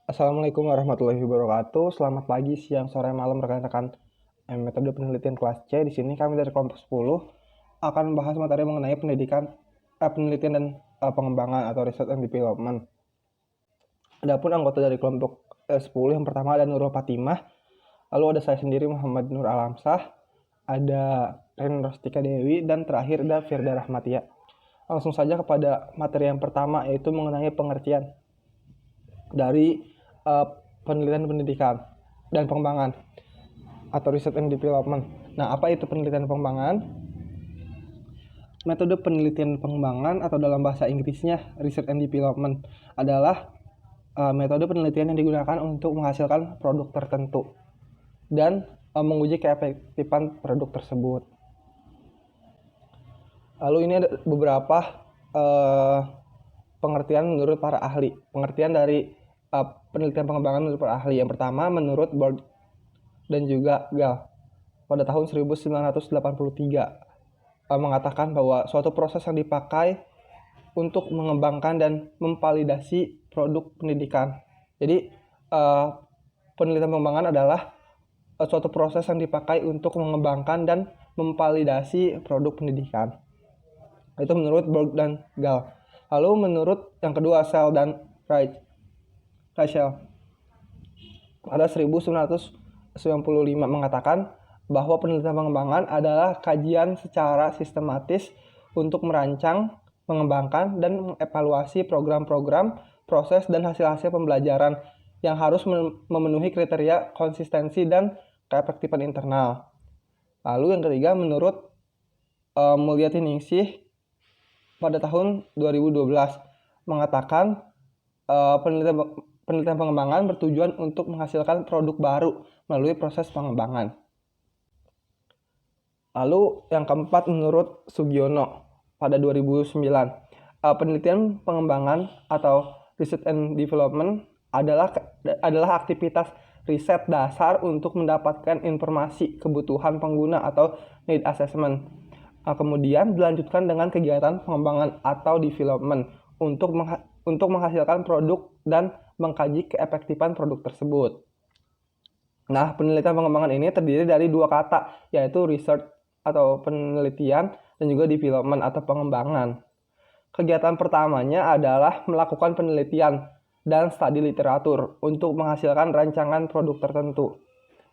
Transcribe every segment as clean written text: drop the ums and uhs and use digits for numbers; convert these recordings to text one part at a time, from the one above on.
Assalamualaikum warahmatullahi wabarakatuh. Selamat pagi, siang, sore, malam rekan-rekan metode penelitian kelas C. Di sini kami dari kelompok 10 akan membahas materi mengenai penelitian dan pengembangan atau research and development. Adapun anggota dari kelompok 10 yang pertama ada Nurul Fatimah, lalu ada saya sendiri Muhammad Nur Alamsah, ada Ren Rostika Dewi, dan terakhir ada Firda Rahmatia. Langsung saja kepada materi yang pertama, yaitu mengenai pengertian dari penelitian pendidikan dan pengembangan atau research and development. Nah, apa itu penelitian pengembangan? Metode penelitian pengembangan atau dalam bahasa Inggrisnya research and development adalah metode penelitian yang digunakan untuk menghasilkan produk tertentu dan menguji keefektifan produk tersebut. Lalu ini ada beberapa pengertian menurut para ahli. Pengertian dari penelitian pengembangan menurut para ahli. Yang pertama menurut Bird dan juga Gall pada tahun 1983 mengatakan bahwa suatu proses yang dipakai untuk mengembangkan dan memvalidasi produk pendidikan. Jadi penelitian pengembangan adalah suatu proses yang dipakai untuk mengembangkan dan memvalidasi produk pendidikan. Itu menurut Bird dan Gall. Lalu menurut yang kedua Shell dan Rachel pada 1995 mengatakan bahwa penelitian pengembangan adalah kajian secara sistematis untuk merancang, mengembangkan, dan mengevaluasi program-program, proses, dan hasil-hasil pembelajaran yang harus memenuhi kriteria konsistensi dan keefektifan internal. Lalu yang ketiga menurut Mulyati Ningsih pada tahun 2012 mengatakan penelitian pengembangan bertujuan untuk menghasilkan produk baru melalui proses pengembangan. Lalu yang keempat menurut Sugiono pada 2009, penelitian pengembangan atau research and development adalah aktivitas riset dasar untuk mendapatkan informasi kebutuhan pengguna atau need assessment. Kemudian dilanjutkan dengan kegiatan pengembangan atau development untuk menghasilkan produk dan mengkaji keefektifan produk tersebut. Nah, penelitian pengembangan ini terdiri dari dua kata, yaitu research atau penelitian dan juga development atau pengembangan. Kegiatan pertamanya adalah melakukan penelitian dan studi literatur untuk menghasilkan rancangan produk tertentu.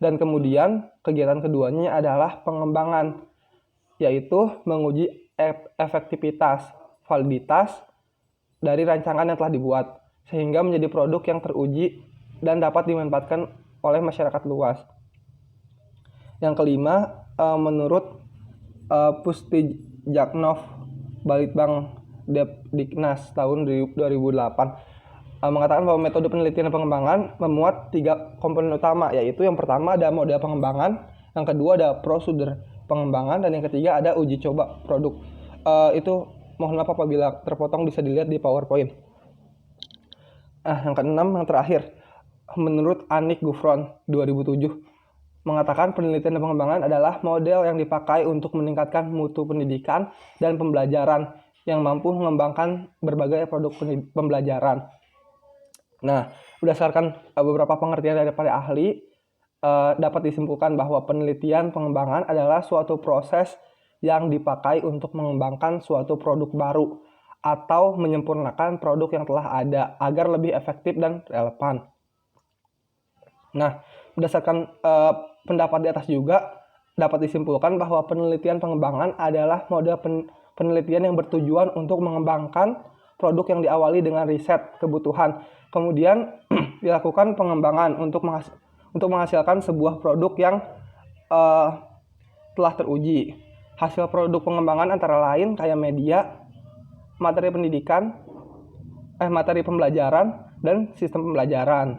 Dan kemudian kegiatan keduanya adalah pengembangan, yaitu menguji efektivitas, validitas dari rancangan yang telah dibuat, sehingga menjadi produk yang teruji dan dapat dimanfaatkan oleh masyarakat luas. Yang kelima, menurut Pustijaknov, Balitbang Depdiknas tahun 2008, mengatakan bahwa metode penelitian dan pengembangan memuat 3 komponen utama, yaitu yang pertama ada model pengembangan, yang kedua ada prosedur pengembangan, dan yang ketiga ada uji coba produk. Itu mohon maaf apabila terpotong, bisa dilihat di PowerPoint. Yang keenam, yang terakhir, menurut Anik Gufron 2007 mengatakan penelitian dan pengembangan adalah model yang dipakai untuk meningkatkan mutu pendidikan dan pembelajaran yang mampu mengembangkan berbagai produk pembelajaran. Nah, berdasarkan beberapa pengertian dari para ahli, dapat disimpulkan bahwa penelitian pengembangan adalah suatu proses yang dipakai untuk mengembangkan suatu produk baru atau menyempurnakan produk yang telah ada agar lebih efektif dan relevan. Nah, berdasarkan pendapat di atas juga dapat disimpulkan bahwa penelitian pengembangan adalah model penelitian yang bertujuan untuk mengembangkan produk yang diawali dengan riset kebutuhan, kemudian dilakukan pengembangan untuk menghasilkan sebuah produk yang telah teruji. Hasil produk pengembangan antara lain kayak media, materi pendidikan, materi pembelajaran, dan sistem pembelajaran.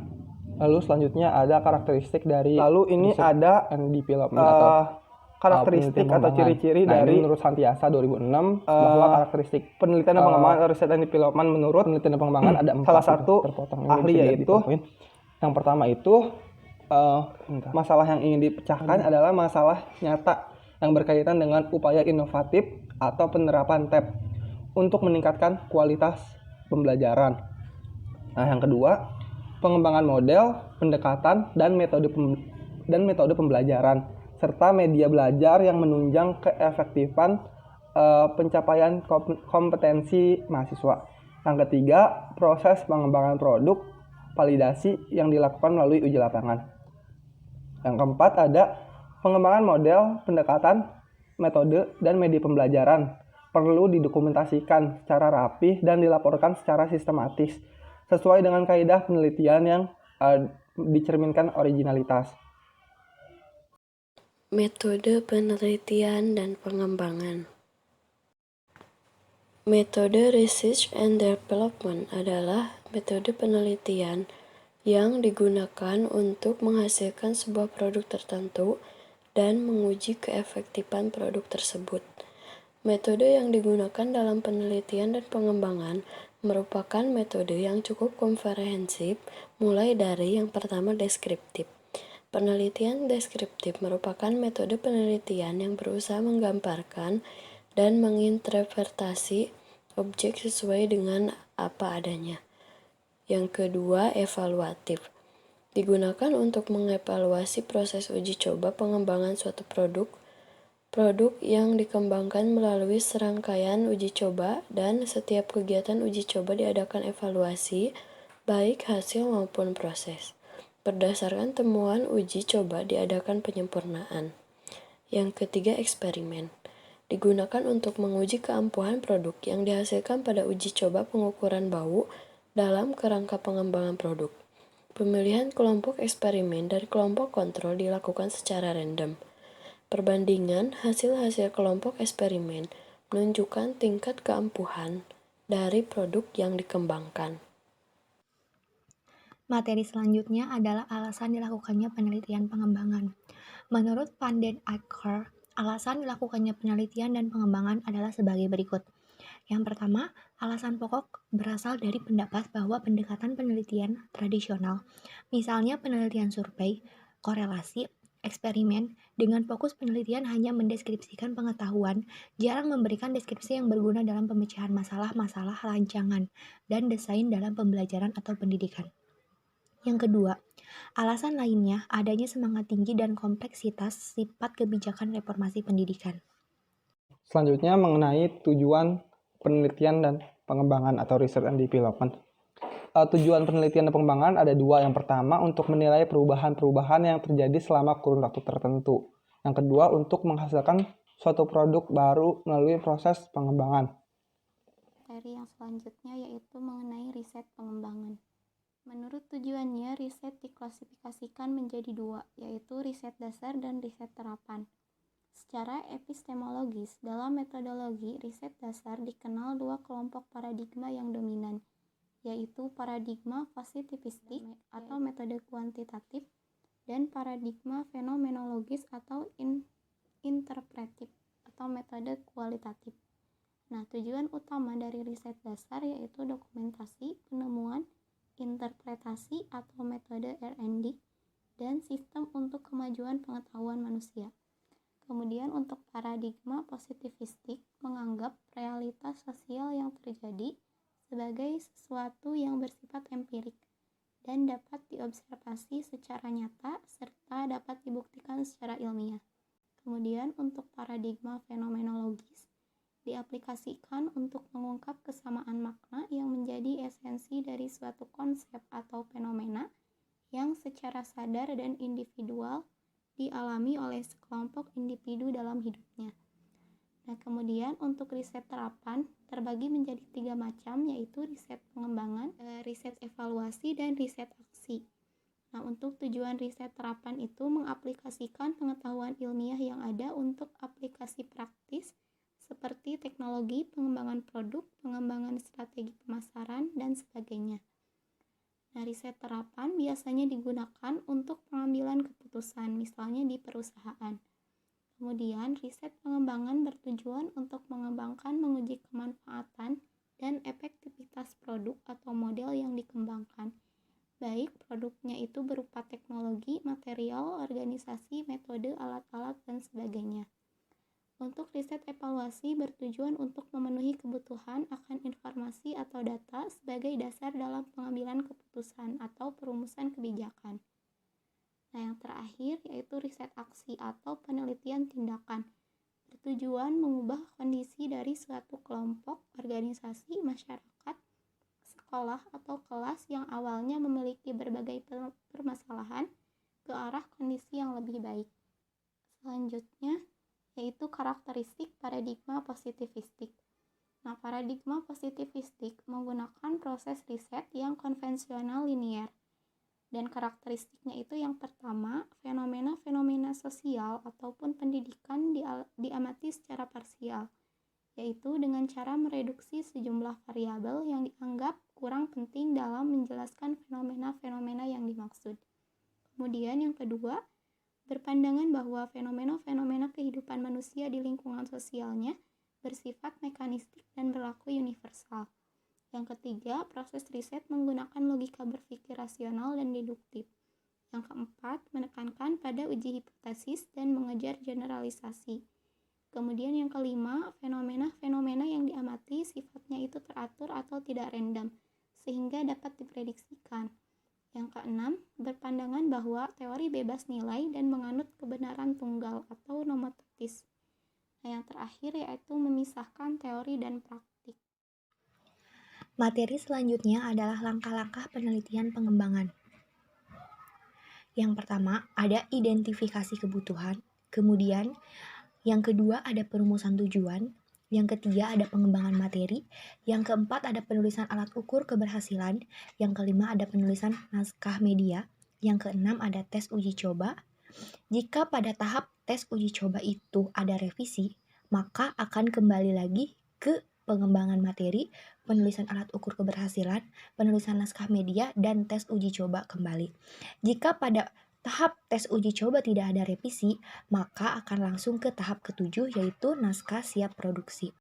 Lalu selanjutnya ada karakteristik dari ada development atau karakteristik atau ciri-ciri dari menurut Santiasa 2006 bahwa karakteristik penelitian dan pengembangan atau riset dan development menurut penelitian dan pengembangan ada 4 salah satu ahli, yaitu yang pertama itu masalah yang ingin dipecahkan adalah masalah nyata yang berkaitan dengan upaya inovatif atau penerapan TEP untuk meningkatkan kualitas pembelajaran. Nah, yang kedua, pengembangan model, pendekatan, dan metode pembelajaran, serta media belajar yang menunjang keefektifan pencapaian kompetensi mahasiswa. Yang ketiga, proses pengembangan produk, validasi yang dilakukan melalui uji lapangan. Yang keempat ada pengembangan model, pendekatan, metode, dan media pembelajaran. Perlu didokumentasikan secara rapih dan dilaporkan secara sistematis sesuai dengan kaidah penelitian yang dicerminkan originalitas. Metode penelitian dan pengembangan. Metode research and development adalah metode penelitian yang digunakan untuk menghasilkan sebuah produk tertentu dan menguji keefektifan produk tersebut. Metode yang digunakan dalam penelitian dan pengembangan merupakan metode yang cukup komprehensif, mulai dari yang pertama deskriptif. Penelitian deskriptif merupakan metode penelitian yang berusaha menggambarkan dan menginterpretasi objek sesuai dengan apa adanya. Yang kedua, evaluatif. Digunakan untuk mengevaluasi proses uji coba pengembangan suatu produk yang dikembangkan melalui serangkaian uji coba, dan setiap kegiatan uji coba diadakan evaluasi, baik hasil maupun proses. Berdasarkan temuan uji coba diadakan penyempurnaan. Yang ketiga, eksperimen. Digunakan untuk menguji keampuhan produk yang dihasilkan pada uji coba pengukuran bau dalam kerangka pengembangan produk. Pemilihan kelompok eksperimen dari kelompok kontrol dilakukan secara random. Perbandingan hasil-hasil kelompok eksperimen menunjukkan tingkat keampuhan dari produk yang dikembangkan. Materi selanjutnya adalah alasan dilakukannya penelitian pengembangan. Menurut Van den Akker, alasan dilakukannya penelitian dan pengembangan adalah sebagai berikut. Yang pertama, alasan pokok berasal dari pendapat bahwa pendekatan penelitian tradisional, misalnya penelitian survei, korelasi, eksperimen, dengan fokus penelitian hanya mendeskripsikan pengetahuan, jarang memberikan deskripsi yang berguna dalam pemecahan masalah-masalah rancangan dan desain dalam pembelajaran atau pendidikan. Yang kedua, alasan lainnya adanya semangat tinggi dan kompleksitas sifat kebijakan reformasi pendidikan. Selanjutnya mengenai tujuan penelitian dan pengembangan atau research and development. Tujuan penelitian dan pengembangan ada dua. Yang pertama, untuk menilai perubahan-perubahan yang terjadi selama kurun waktu tertentu. Yang kedua, untuk menghasilkan suatu produk baru melalui proses pengembangan. Materi yang selanjutnya yaitu mengenai riset pengembangan. Menurut tujuannya, riset diklasifikasikan menjadi dua, yaitu riset dasar dan riset terapan. Secara epistemologis, dalam metodologi riset dasar dikenal dua kelompok paradigma yang dominan, yaitu paradigma positivistik atau metode kuantitatif dan paradigma fenomenologis atau interpretif atau metode kualitatif. Nah, tujuan utama dari riset dasar yaitu dokumentasi, penemuan, interpretasi atau metode R&D, dan sistem untuk kemajuan pengetahuan manusia. Kemudian untuk paradigma positivistik menganggap realitas sosial yang terjadi sebagai sesuatu yang bersifat empirik dan dapat diobservasi secara nyata serta dapat dibuktikan secara ilmiah. Kemudian untuk paradigma fenomenologis diaplikasikan untuk mengungkap kesamaan makna yang menjadi esensi dari suatu konsep atau fenomena yang secara sadar dan individual dialami oleh sekelompok individu dalam hidupnya. Nah, kemudian untuk riset terapan terbagi menjadi 3 macam, yaitu riset pengembangan, riset evaluasi, dan riset aksi. Nah, untuk tujuan riset terapan itu mengaplikasikan pengetahuan ilmiah yang ada untuk aplikasi praktis seperti teknologi, pengembangan produk, pengembangan strategi pemasaran, dan sebagainya. Nah, riset terapan biasanya digunakan untuk pengambilan keputusan, misalnya di perusahaan. Kemudian, riset pengembangan bertujuan untuk mengembangkan, menguji kemanfaatan, dan efektivitas produk atau model yang dikembangkan. Baik produknya itu berupa teknologi, material, organisasi, metode, alat-alat, dan sebagainya. Untuk riset evaluasi bertujuan untuk memenuhi kebutuhan akan informasi atau data sebagai dasar dalam pengambilan keputusan atau perumusan kebijakan. Nah, yang terakhir yaitu riset aksi atau penelitian tindakan. Bertujuan mengubah kondisi dari suatu kelompok, organisasi, masyarakat, sekolah, atau kelas yang awalnya memiliki berbagai permasalahan ke arah kondisi yang lebih baik. Selanjutnya, yaitu karakteristik paradigma positivistik. Nah, paradigma positivistik menggunakan proses riset yang konvensional linier. Dan karakteristiknya itu yang pertama, fenomena-fenomena sosial ataupun pendidikan diamati secara parsial, yaitu dengan cara mereduksi sejumlah variabel yang dianggap kurang penting dalam menjelaskan fenomena-fenomena yang dimaksud. Kemudian yang kedua, berpandangan bahwa fenomena-fenomena kehidupan manusia di lingkungan sosialnya bersifat mekanistik dan berlaku universal. Yang ketiga, proses riset menggunakan logika berpikir rasional dan deduktif. Yang keempat, menekankan pada uji hipotesis dan mengejar generalisasi. Kemudian yang kelima, fenomena-fenomena yang diamati sifatnya itu teratur atau tidak random, sehingga dapat diprediksikan. Yang keenam, berpandangan bahwa teori bebas nilai dan menganut kebenaran tunggal atau nomotetis. Nah, yang terakhir yaitu memisahkan teori dan praktik. Materi selanjutnya adalah langkah-langkah penelitian pengembangan. Yang pertama, ada identifikasi kebutuhan. Kemudian, yang kedua ada perumusan tujuan. Yang ketiga ada pengembangan materi. Yang keempat ada penulisan alat ukur keberhasilan. Yang kelima ada penulisan naskah media. Yang keenam ada tes uji coba. Jika pada tahap tes uji coba itu ada revisi, maka akan kembali lagi ke pengembangan materi, penulisan alat ukur keberhasilan, penulisan naskah media, dan tes uji coba kembali. Jika pada tahap tes uji coba tidak ada revisi, maka akan langsung ke tahap ketujuh yaitu naskah siap produksi.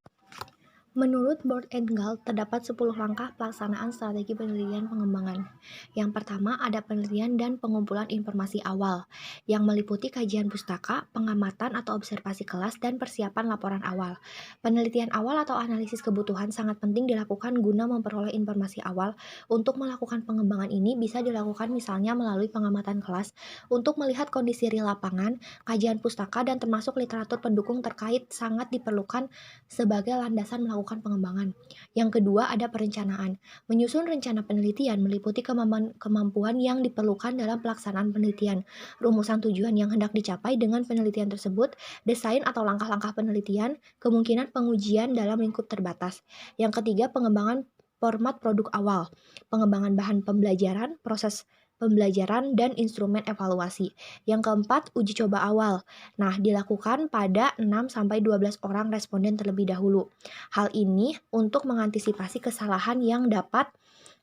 Menurut Board and Gall, terdapat 10 langkah pelaksanaan strategi penelitian pengembangan. Yang pertama ada penelitian dan pengumpulan informasi awal, yang meliputi kajian pustaka, pengamatan atau observasi kelas, dan persiapan laporan awal. Penelitian awal atau analisis kebutuhan sangat penting dilakukan guna memperoleh informasi awal. Untuk melakukan pengembangan ini bisa dilakukan misalnya melalui pengamatan kelas, untuk melihat kondisi real lapangan, kajian pustaka, dan termasuk literatur pendukung terkait sangat diperlukan sebagai landasan melakukan pengembangan. Yang kedua ada perencanaan. Menyusun rencana penelitian meliputi kemampuan yang diperlukan dalam pelaksanaan penelitian, rumusan tujuan yang hendak dicapai dengan penelitian tersebut, desain atau langkah-langkah penelitian, kemungkinan pengujian dalam lingkup terbatas. Yang ketiga pengembangan format produk awal, pengembangan bahan pembelajaran, proses pembelajaran, dan instrumen evaluasi. Yang keempat, uji coba awal. Nah, dilakukan pada 6-12 orang responden terlebih dahulu. Hal ini untuk mengantisipasi kesalahan yang dapat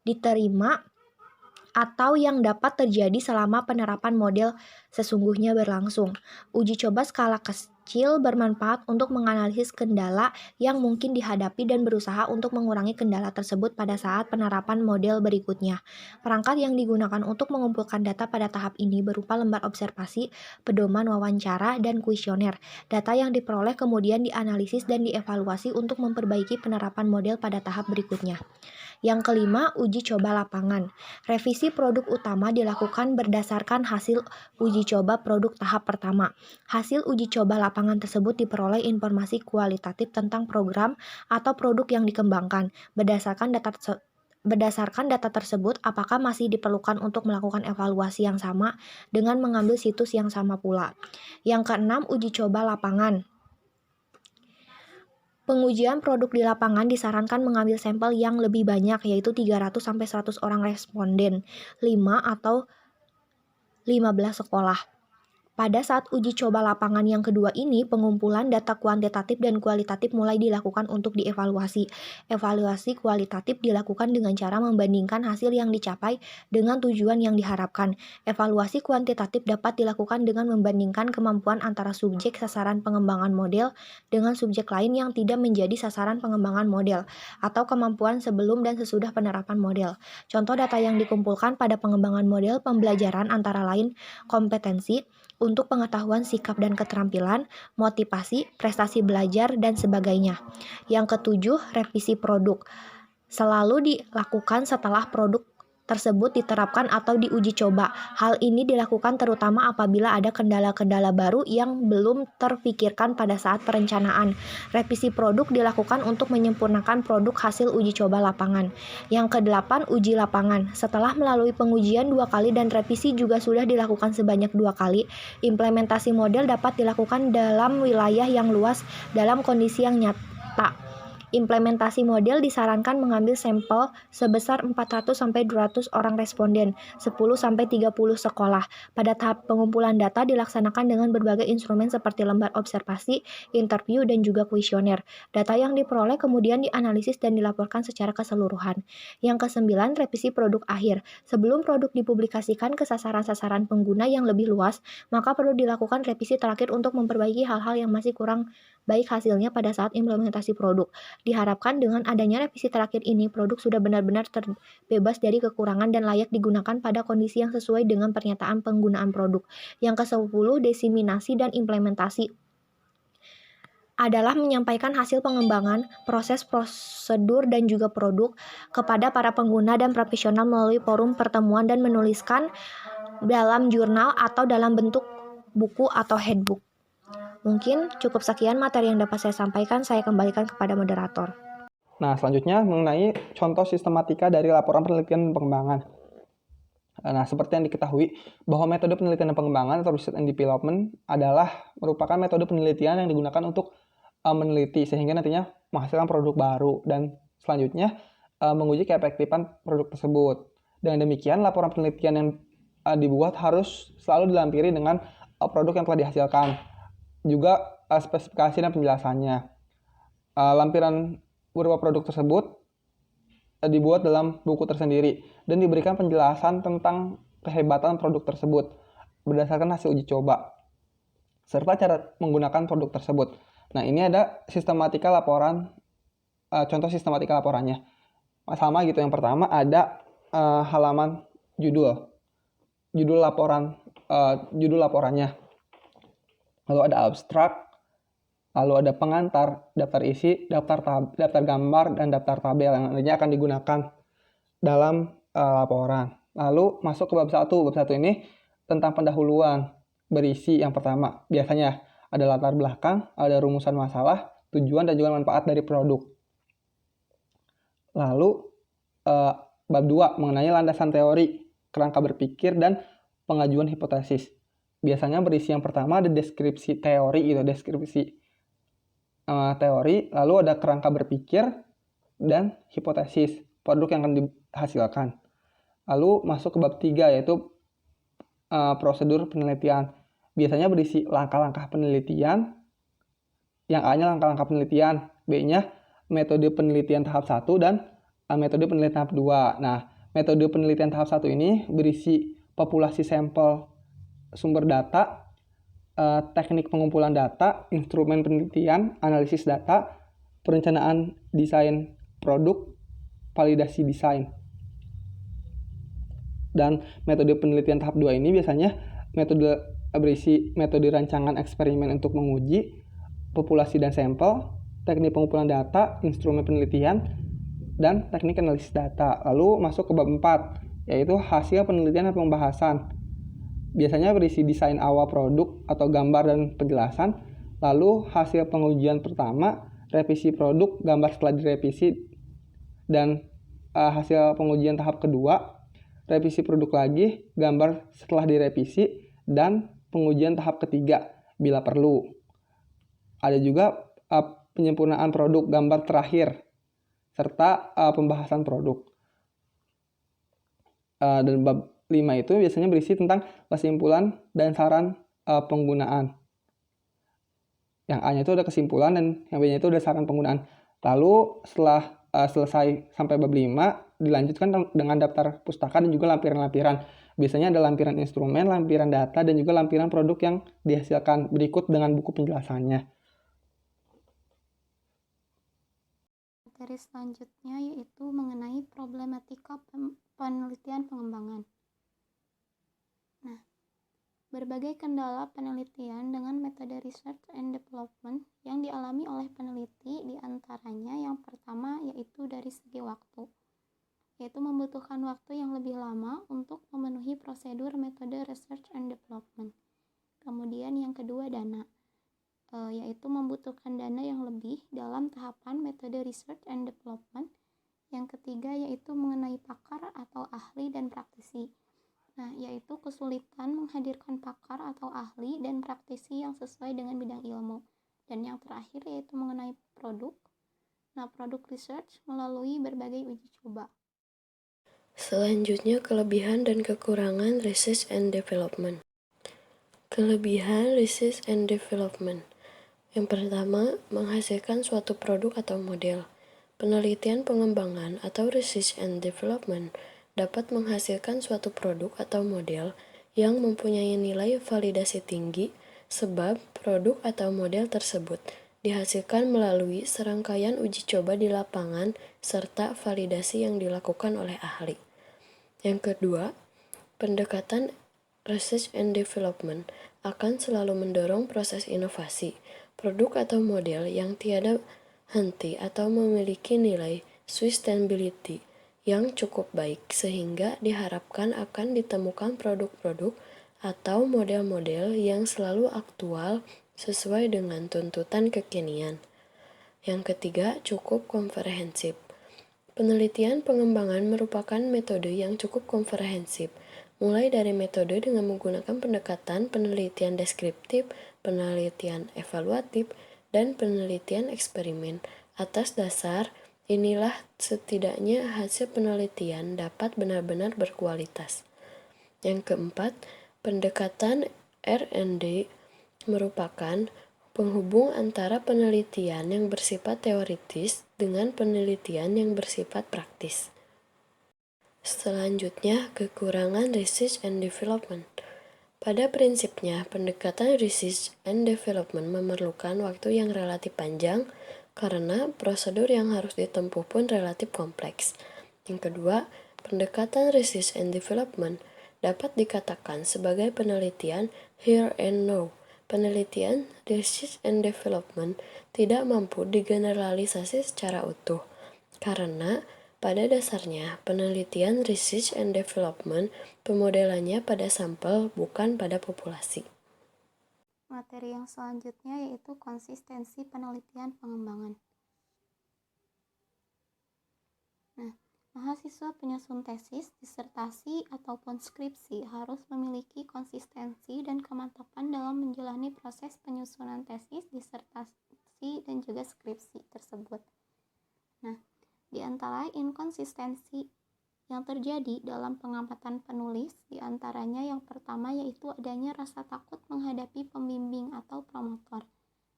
diterima atau yang dapat terjadi selama penerapan model sesungguhnya berlangsung. Uji coba skala kecil bermanfaat untuk menganalisis kendala yang mungkin dihadapi dan berusaha untuk mengurangi kendala tersebut pada saat penerapan model berikutnya. Perangkat yang digunakan untuk mengumpulkan data pada tahap ini berupa lembar observasi, pedoman wawancara, dan kuesioner. Data yang diperoleh kemudian dianalisis dan dievaluasi untuk memperbaiki penerapan model pada tahap berikutnya. Yang kelima, uji coba lapangan. Revisi produk utama dilakukan berdasarkan hasil uji coba produk tahap pertama. Hasil uji coba lapangan tersebut diperoleh informasi kualitatif tentang program atau produk yang dikembangkan. Berdasarkan data tersebut, apakah masih diperlukan untuk melakukan evaluasi yang sama dengan mengambil situs yang sama pula. Yang keenam, uji coba lapangan. Pengujian produk di lapangan disarankan mengambil sampel yang lebih banyak, yaitu 300-100 orang responden, 5 atau 15 sekolah. Pada saat uji coba lapangan yang kedua ini, pengumpulan data kuantitatif dan kualitatif mulai dilakukan untuk dievaluasi. Evaluasi kualitatif dilakukan dengan cara membandingkan hasil yang dicapai dengan tujuan yang diharapkan. Evaluasi kuantitatif dapat dilakukan dengan membandingkan kemampuan antara subjek sasaran pengembangan model dengan subjek lain yang tidak menjadi sasaran pengembangan model, atau kemampuan sebelum dan sesudah penerapan model. Contoh data yang dikumpulkan pada pengembangan model pembelajaran antara lain kompetensi, untuk pengetahuan sikap dan keterampilan, motivasi, prestasi belajar, dan sebagainya. Yang ketujuh, revisi produk. Selalu dilakukan setelah produk tersebut diterapkan atau diuji coba. Hal ini dilakukan terutama apabila ada kendala-kendala baru yang belum terpikirkan pada saat perencanaan. Revisi produk dilakukan untuk menyempurnakan produk hasil uji coba lapangan. Yang kedelapan, uji lapangan. Setelah melalui pengujian 2 kali dan revisi juga sudah dilakukan sebanyak 2 kali, implementasi model dapat dilakukan dalam wilayah yang luas dalam kondisi yang nyata. Implementasi model disarankan mengambil sampel sebesar 400-200 orang responden, 10-30 sekolah. Pada tahap pengumpulan data dilaksanakan dengan berbagai instrumen seperti lembar observasi, interview, dan juga kuesioner. Data yang diperoleh kemudian dianalisis dan dilaporkan secara keseluruhan. Yang kesembilan, revisi produk akhir. Sebelum produk dipublikasikan ke sasaran-sasaran pengguna yang lebih luas, maka perlu dilakukan revisi terakhir untuk memperbaiki hal-hal yang masih kurang baik hasilnya pada saat implementasi produk. Diharapkan dengan adanya revisi terakhir ini, produk sudah benar-benar terbebas dari kekurangan dan layak digunakan pada kondisi yang sesuai dengan pernyataan penggunaan produk. Yang ke-10, diseminasi dan implementasi adalah menyampaikan hasil pengembangan, proses, prosedur, dan juga produk kepada para pengguna dan profesional melalui forum pertemuan dan menuliskan dalam jurnal atau dalam bentuk buku atau handbook. Mungkin cukup sekian materi yang dapat saya sampaikan, saya kembalikan kepada moderator. Nah, selanjutnya mengenai contoh sistematika dari laporan penelitian dan pengembangan. Nah, seperti yang diketahui bahwa metode penelitian dan pengembangan atau research and development adalah merupakan metode penelitian yang digunakan untuk meneliti sehingga nantinya menghasilkan produk baru dan selanjutnya menguji keefektifan produk tersebut. Dengan demikian, laporan penelitian yang dibuat harus selalu dilampiri dengan produk yang telah dihasilkan, juga spesifikasi dan penjelasannya. Lampiran berupa produk tersebut dibuat dalam buku tersendiri dan diberikan penjelasan tentang kehebatan produk tersebut berdasarkan hasil uji coba serta cara menggunakan produk tersebut. Nah, ini ada sistematika laporan, contoh sistematika laporannya. Sama gitu, yang pertama ada halaman judul laporannya. Lalu ada abstrak, lalu ada pengantar, daftar isi, daftar gambar, dan daftar tabel yang nantinya akan digunakan dalam laporan. Lalu masuk ke bab 1. Bab 1 ini tentang pendahuluan, berisi yang pertama. Biasanya ada latar belakang, ada rumusan masalah, tujuan, dan juga manfaat dari produk. Lalu bab 2 mengenai landasan teori, kerangka berpikir, dan pengajuan hipotesis. Biasanya berisi yang pertama ada deskripsi teori, teori, lalu ada kerangka berpikir dan hipotesis produk yang akan dihasilkan. Lalu masuk ke bab 3 yaitu prosedur penelitian. Biasanya berisi langkah-langkah penelitian. Yang A-nya langkah-langkah penelitian, B-nya metode penelitian tahap 1 dan metode penelitian tahap 2. Nah, metode penelitian tahap 1 ini berisi populasi sampel sumber data, teknik pengumpulan data, instrumen penelitian, analisis data, perencanaan desain produk, validasi desain. Dan metode penelitian tahap 2 ini biasanya berisi metode rancangan eksperimen untuk menguji populasi dan sampel, teknik pengumpulan data, instrumen penelitian, dan teknik analisis data. Lalu masuk ke bab 4, yaitu hasil penelitian dan pembahasan. Biasanya berisi desain awal produk atau gambar dan penjelasan, lalu hasil pengujian pertama, revisi produk, gambar setelah direvisi, dan hasil pengujian tahap kedua, revisi produk lagi, gambar setelah direvisi, dan pengujian tahap ketiga bila perlu. Ada juga penyempurnaan produk, gambar terakhir, serta pembahasan produk. Dan bab 5 itu biasanya berisi tentang kesimpulan dan saran penggunaan. Yang A-nya itu ada kesimpulan dan yang B-nya itu ada saran penggunaan. Lalu setelah selesai sampai bab 5, dilanjutkan dengan daftar pustaka dan juga lampiran-lampiran. Biasanya ada lampiran instrumen, lampiran data, dan juga lampiran produk yang dihasilkan berikut dengan buku penjelasannya. Materi selanjutnya yaitu mengenai problematika penelitian pengembangan. Nah, Berbagai kendala penelitian dengan metode research and development yang dialami oleh peneliti diantaranya yang pertama yaitu dari segi waktu, yaitu membutuhkan waktu yang lebih lama untuk memenuhi prosedur metode research and development. Kemudian yang kedua dana, yaitu membutuhkan dana yang lebih dalam tahapan metode research and development. Yang ketiga yaitu mengenai pakar atau ahli dan praktisi. Nah, yaitu kesulitan menghadirkan pakar atau ahli dan praktisi yang sesuai dengan bidang ilmu. Dan yang terakhir yaitu mengenai produk. Nah, produk research melalui berbagai uji coba. Selanjutnya, kelebihan dan kekurangan research and development. Kelebihan research and development. Yang pertama, menghasilkan suatu produk atau model. Penelitian pengembangan atau research and development dapat menghasilkan suatu produk atau model yang mempunyai nilai validasi tinggi sebab produk atau model tersebut dihasilkan melalui serangkaian uji coba di lapangan serta validasi yang dilakukan oleh ahli. Yang kedua, pendekatan research and development akan selalu mendorong proses inovasi, produk atau model yang tiada henti atau memiliki nilai sustainability yang cukup baik sehingga diharapkan akan ditemukan produk-produk atau model-model yang selalu aktual sesuai dengan tuntutan kekinian. Yang ketiga, cukup komprehensif. Penelitian pengembangan merupakan metode yang cukup komprehensif, mulai dari metode dengan menggunakan pendekatan penelitian deskriptif, penelitian evaluatif, dan penelitian eksperimen. Atas dasar inilah setidaknya hasil penelitian dapat benar-benar berkualitas. Yang keempat, pendekatan R&D merupakan penghubung antara penelitian yang bersifat teoritis dengan penelitian yang bersifat praktis. Selanjutnya, kekurangan research and development. Pada prinsipnya, pendekatan research and development memerlukan waktu yang relatif panjang karena prosedur yang harus ditempuh pun relatif kompleks. Yang kedua, pendekatan research and development dapat dikatakan sebagai penelitian here and now. Penelitian research and development tidak mampu digeneralisasi secara utuh, karena pada dasarnya penelitian research and development pemodelannya pada sampel bukan pada populasi. Materi yang selanjutnya yaitu konsistensi penelitian pengembangan. Nah, mahasiswa penyusun tesis, disertasi, ataupun skripsi harus memiliki konsistensi dan kemantapan dalam menjalani proses penyusunan tesis, disertasi, dan juga skripsi tersebut. Nah, di antara inkonsistensi yang terjadi dalam pengamatan penulis, diantaranya yang pertama yaitu adanya rasa takut menghadapi pembimbing atau promotor.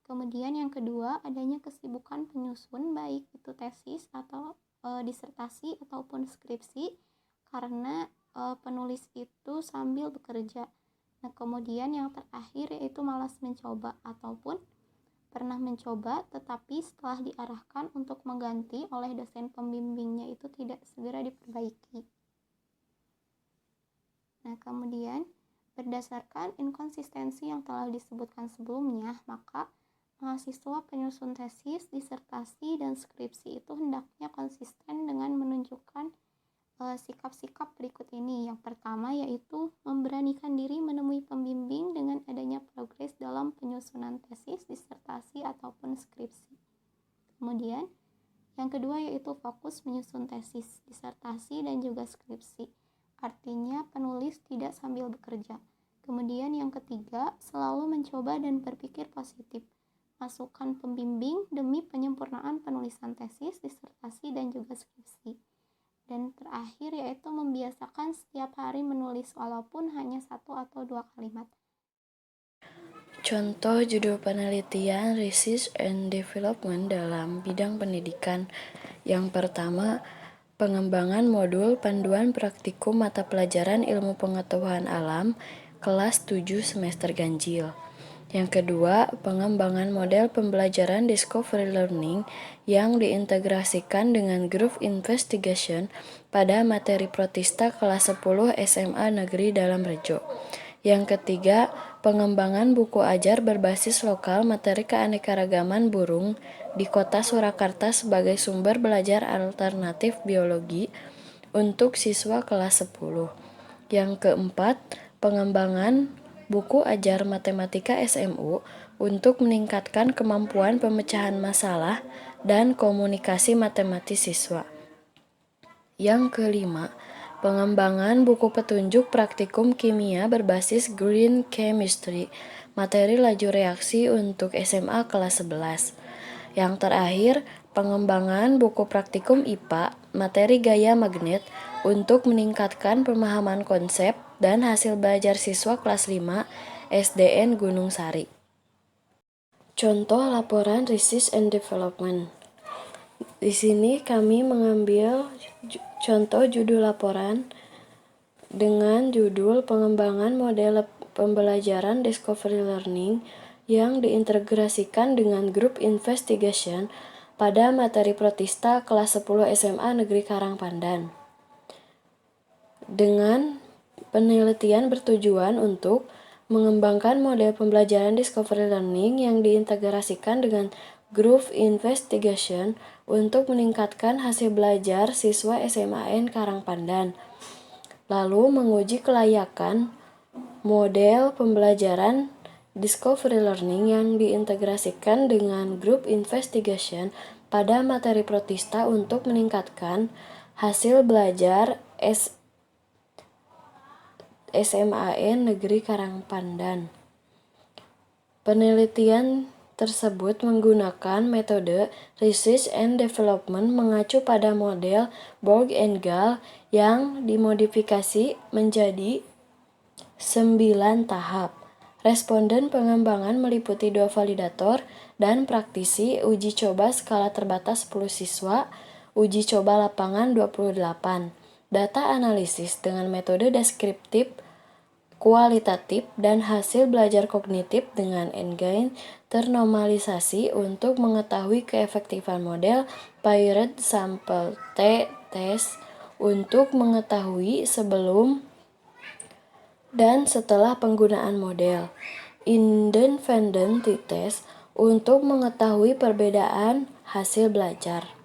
Kemudian yang kedua, adanya kesibukan penyusun baik itu tesis atau disertasi ataupun skripsi karena penulis itu sambil bekerja. Nah, kemudian yang terakhir yaitu malas mencoba ataupun pernah mencoba tetapi setelah diarahkan untuk mengganti oleh dosen pembimbingnya itu tidak segera diperbaiki. Nah, kemudian berdasarkan inkonsistensi yang telah disebutkan sebelumnya, maka mahasiswa penyusun tesis, disertasi, dan skripsi itu hendaknya konsisten dengan menunjukkan sikap-sikap berikut ini. Yang pertama yaitu memberanikan diri menemui pembimbing dengan adanya progres dalam penyusunan tesis, disertasi, ataupun skripsi. Kemudian yang kedua yaitu fokus menyusun tesis, disertasi, dan juga skripsi. Artinya penulis tidak sambil bekerja. Kemudian yang ketiga, selalu mencoba dan berpikir positif. Masukan pembimbing demi penyempurnaan penulisan tesis, disertasi, dan juga skripsi. Dan terakhir yaitu membiasakan setiap hari menulis walaupun hanya 1 atau 2 kalimat. Contoh judul penelitian research and development dalam bidang pendidikan. Yang pertama, pengembangan modul panduan praktikum mata pelajaran ilmu pengetahuan alam kelas 7 semester ganjil. Yang kedua, pengembangan model pembelajaran discovery learning yang diintegrasikan dengan group investigation pada materi protista kelas 10 SMA Negeri Dalam Rejo. Yang ketiga, pengembangan buku ajar berbasis lokal materi keanekaragaman burung di Kota Surakarta sebagai sumber belajar alternatif biologi untuk siswa kelas 10. Yang keempat, pengembangan buku ajar matematika SMU untuk meningkatkan kemampuan pemecahan masalah dan komunikasi matematis siswa. Yang kelima, pengembangan buku petunjuk praktikum kimia berbasis Green Chemistry, materi laju reaksi untuk SMA kelas 11. Yang terakhir, pengembangan buku praktikum IPA, materi gaya magnet untuk meningkatkan pemahaman konsep dan hasil belajar siswa kelas 5 SDN Gunung Sari. Contoh laporan Research and Development. Di sini kami mengambil contoh judul laporan dengan judul pengembangan model pembelajaran Discovery Learning yang diintegrasikan dengan Group Investigation pada materi Protista kelas 10 SMA Negeri Karangpandan. Dengan penelitian bertujuan untuk mengembangkan model pembelajaran Discovery Learning yang diintegrasikan dengan Group Investigation untuk meningkatkan hasil belajar siswa SMAN Karangpandan. Lalu menguji kelayakan model pembelajaran Discovery Learning yang diintegrasikan dengan Group Investigation pada materi Protista untuk meningkatkan hasil belajar SMAN Negeri Karangpandan. Penelitian tersebut menggunakan metode Research and Development mengacu pada model Borg and Gall yang dimodifikasi menjadi 9 tahap. Responden pengembangan meliputi 2 validator dan praktisi, uji coba skala terbatas 10 siswa, uji coba lapangan 28. Data analisis dengan metode deskriptif, kualitatif, dan hasil belajar kognitif dengan endgame ternormalisasi untuk mengetahui keefektifan model paired sample test untuk mengetahui sebelum dan setelah penggunaan model. Independent test untuk mengetahui perbedaan hasil belajar.